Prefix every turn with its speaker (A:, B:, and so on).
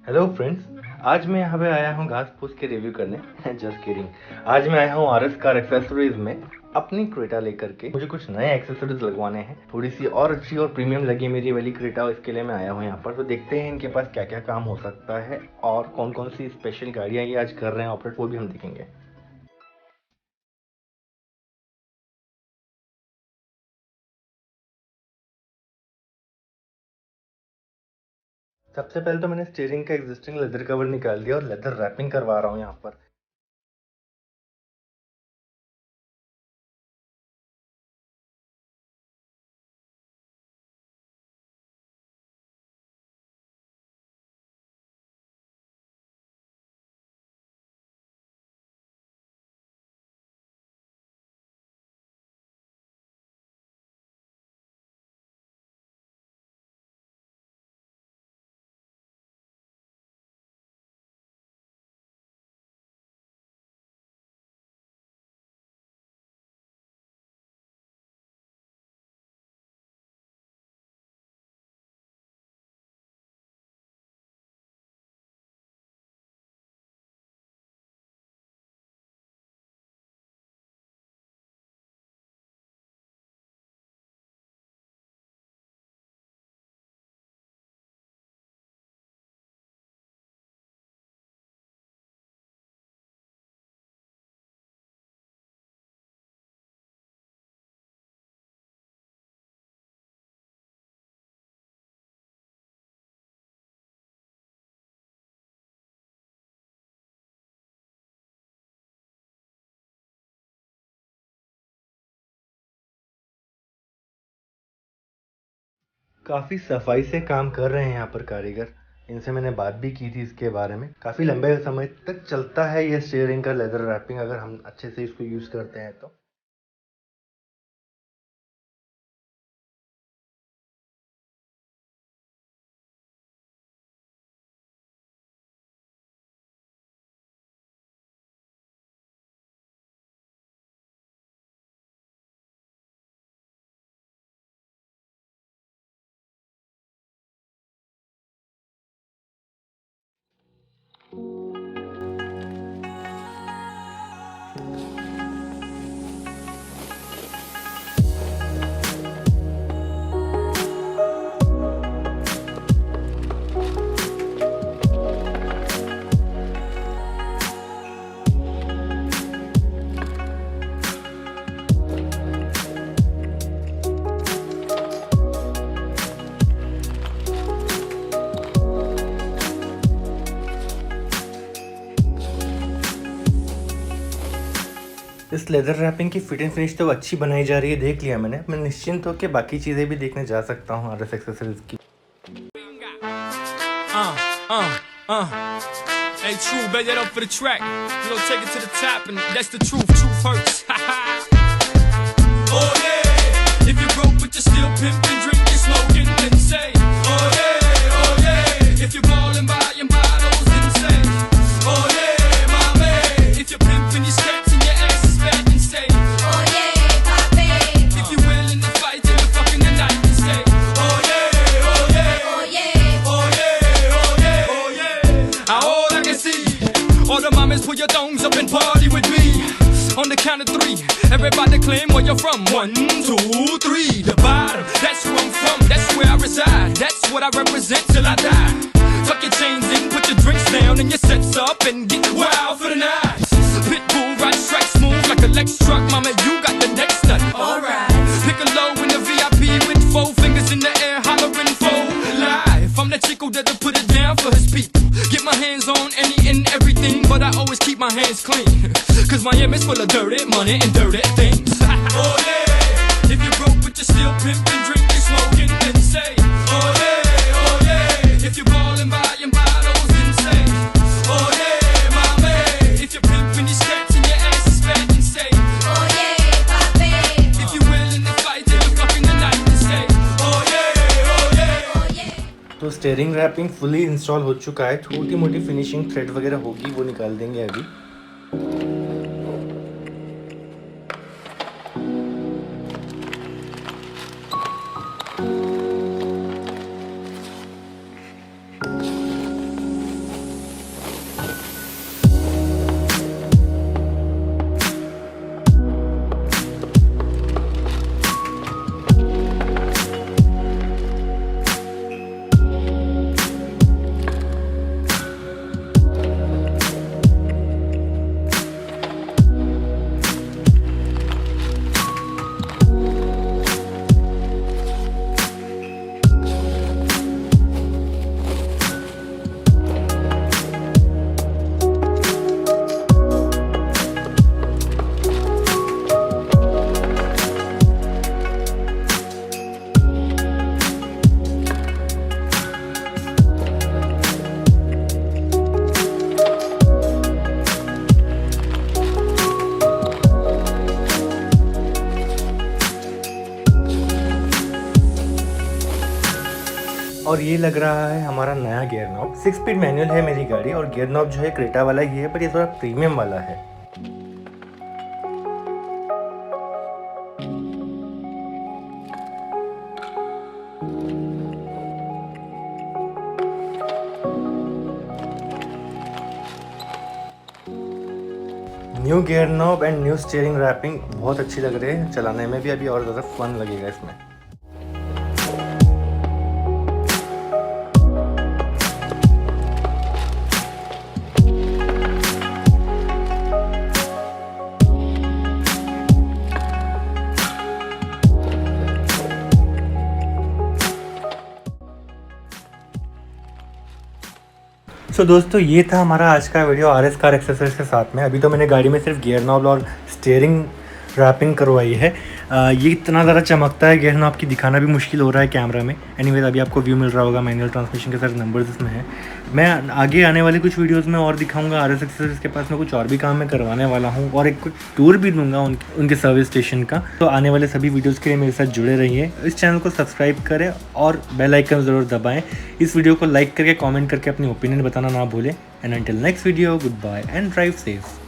A: Hello friends. आज मैं यहाँ पे आया हूँ घास फूस के रिव्यू करने। Just kidding. आज मैं आया हूँ आरएस कार एक्सेसरीज में अपनी क्रेटा लेकर के। मुझे कुछ नए एक्सेसरीज लगवाने हैं, थोड़ी सी और अच्छी और प्रीमियम लगी मेरी वाली क्रेटा, इसके लिए मैं आया हूँ यहाँ पर। तो देखते हैं इनके पास क्या क्या काम हो सकता है और कौन कौन सी स्पेशल गाड़ियाँ ये आज कर रहे हैं ऑपरेट, वो भी हम देखेंगे। सबसे पहले तो मैंने स्टीयरिंग का एग्जिस्टिंग लेदर कवर निकाल दिया और लेदर रैपिंग करवा रहा हूँ यहाँ पर। काफ़ी सफाई से काम कर रहे हैं यहाँ पर कारीगर। इनसे मैंने बात भी की थी इसके बारे में। काफ़ी लंबे समय तक चलता है ये स्टीयरिंग का लेदर रैपिंग, अगर हम अच्छे से इसको यूज़ करते हैं तो। इस लेदर रैपिंग की फिट एंड फिनिश तो अच्छी बनाई जा रही है, देख लिया मैंने। मैं निश्चिंत होकर बाकी चीज़ें भी देखने जा सकता हूँ आरएस एक्सेसरीज की।
B: Hey, true, bet that up for the track. You know, take it to the top, and that's the truth. Truth hurts. Oh yeah. If you're broke but you're still pimping, drinking, smoking, then say, oh yeah, oh yeah. If you're ballin', buying bottles, then say, oh yeah, my man. If you're pimping, your skirts and your ass is fat, then say, oh yeah, papi. If you're willing to fight till the fucking the night, then say, oh yeah, oh yeah, oh yeah, oh yeah, oh yeah, oh yeah. All I can see, all the mamas put your thongs up and party with me. On the count of three, everybody claim where you're from. 1, 2, 3. The bottom, that's where I'm from. That's where I reside. That's what I represent till I die. Tuck your chains in, put your drinks down, and your sets up, and get wild for the night. Pitbull ride strike smooth like a Lex truck. Mama, you got the next nut. Alright. Pick a low in the VIP with 4 fingers in the air, hollering for life. I'm the chico that'll put it down for his people. Get my hands on any and everything, but I always keep my hands clean. Cause Miami's full of dirty money and dirty things. Oh yeah. If you're broke but you're still pimping, drinking, smoking, then say, oh yeah, oh yeah. If you're ballin', buying bottles, then say, oh yeah, my man. If you're pimping, your skirts and your ass is fat, then say, oh yeah, papi. If you're willing to fight till the fucking the night, then say, oh yeah, oh yeah, oh yeah.
A: तो steering wrapping fully install हो चुका है। छोटी मोटी finishing thread वगैरह होगी, वो निकाल देंगे अभी। और ये लग रहा है हमारा नया गियर नॉब। 6 स्पीड मैनुअल है मेरी गाड़ी और गियर नॉब जो है क्रेटा वाला ही है, पर ये थोड़ा प्रीमियम वाला है। New gear knob and new steering wrapping बहुत अच्छी लग रही है, चलाने में भी अभी और ज़्यादा फन लगेगा इसमें। दोस्तों ये था हमारा आज का वीडियो RS कार एक्सेसरीज के साथ में। अभी तो मैंने गाड़ी में सिर्फ गियर नॉब और स्टीयरिंग रैपिंग करवाई है। ये इतना ज़्यादा चमकता है गियर नॉब की, दिखाना भी मुश्किल हो रहा है कैमरा में। एनीवेज अभी आपको व्यू मिल रहा होगा, मैनुअल ट्रांसमिशन के सारे नंबर्स इसमें हैं। मैं आगे आने वाले कुछ वीडियोस में और दिखाऊंगा RS एक्सेसरीज के पास में कुछ और भी काम मैं करवाने वाला हूँ और एक कुछ टूर भी दूंगा उनके सर्विस स्टेशन का। तो आने वाले सभी वीडियोज़ के लिए मेरे साथ जुड़े रहिए। इस चैनल को सब्सक्राइब करें और बेल आइकन ज़रूर दबाएँ। इस वीडियो को लाइक करके कमेंट करके अपनी ओपिनियन बताना ना भूलें। And until next video, goodbye and drive safe.